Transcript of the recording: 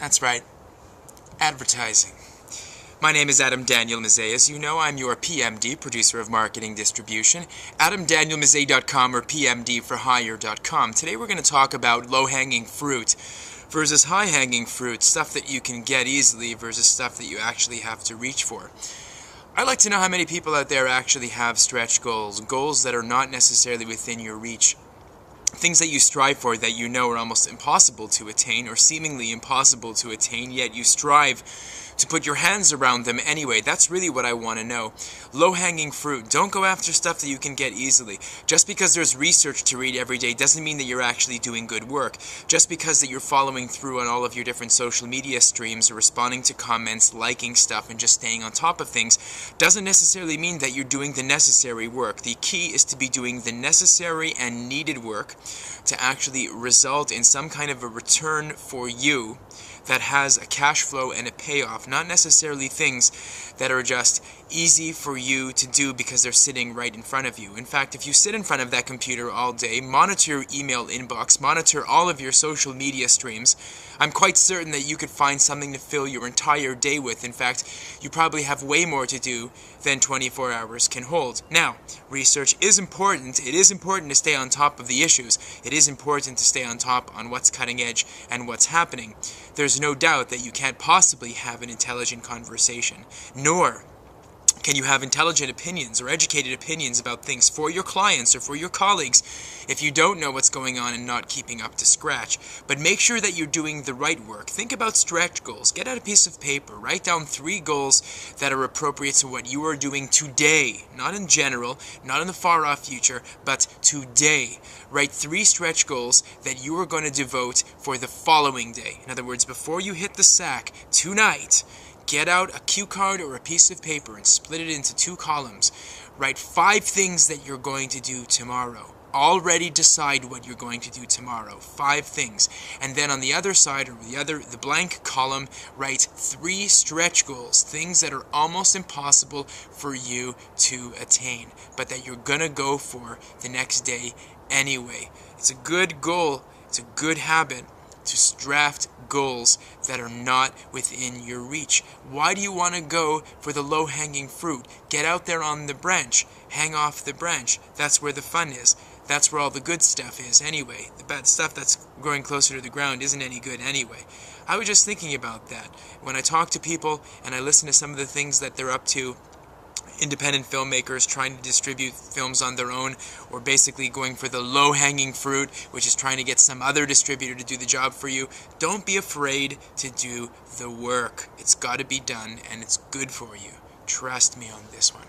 That's right, advertising. My name is Adam Daniel Mezei. As you know, I'm your PMD, Producer of Marketing Distribution, AdamDanielMezei.com or PMDforHire.com. Today we're going to talk about low-hanging fruit versus high-hanging fruit, stuff that you can get easily versus stuff that you actually have to reach for. I'd like to know how many people out there actually have stretch goals, goals that are not necessarily within your reach. Things that you strive for that you know are almost impossible to attain or seemingly impossible to attain, yet you strive to put your hands around them anyway. That's really what I want to know. Low-hanging fruit. Don't go after stuff that you can get easily. Just because there's research to read every day doesn't mean that you're actually doing good work. Just because that you're following through on all of your different social media streams or responding to comments, liking stuff, and just staying on top of things doesn't necessarily mean that you're doing the necessary work. The key is to be doing the necessary and needed work to actually result in some kind of a return for you that has a cash flow and a payoff, not necessarily things that are just easy for you to do because they're sitting right in front of you. In fact, if you sit in front of that computer all day, monitor your email inbox, monitor all of your social media streams, I'm quite certain that you could find something to fill your entire day with. In fact, you probably have way more to do than 24 hours can hold. Now, research is important. It is important to stay on top of the issues. It is important to stay on top on what's cutting edge and what's happening. There's no doubt that you can't possibly have an intelligent conversation, nor can you have intelligent opinions or educated opinions about things for your clients or for your colleagues if you don't know what's going on and not keeping up to scratch. But make sure that you're doing the right work. Think about stretch goals. Get out a piece of paper. Write down 3 goals that are appropriate to what you are doing today. Not in general, not in the far-off future, but today. Write 3 stretch goals that you are going to devote for the following day. In other words, before you hit the sack tonight, get out a cue card or a piece of paper and split it into 2 columns. Write 5 things that you're going to do tomorrow. Already decide what you're going to do tomorrow. 5 things. And then on the other side, or the blank column, write 3 stretch goals. Things that are almost impossible for you to attain, but that you're gonna go for the next day anyway. It's a good goal. It's a good habit to draft goals that are not within your reach. Why do you want to go for the low-hanging fruit? Get out there on the branch. Hang off the branch. That's where the fun is. That's where all the good stuff is anyway. The bad stuff that's growing closer to the ground isn't any good anyway. I was just thinking about that. When I talk to people and I listen to some of the things that they're up to, independent filmmakers trying to distribute films on their own, or basically going for the low-hanging fruit, which is trying to get some other distributor to do the job for you. Don't be afraid to do the work. It's got to be done, and it's good for you. Trust me on this one.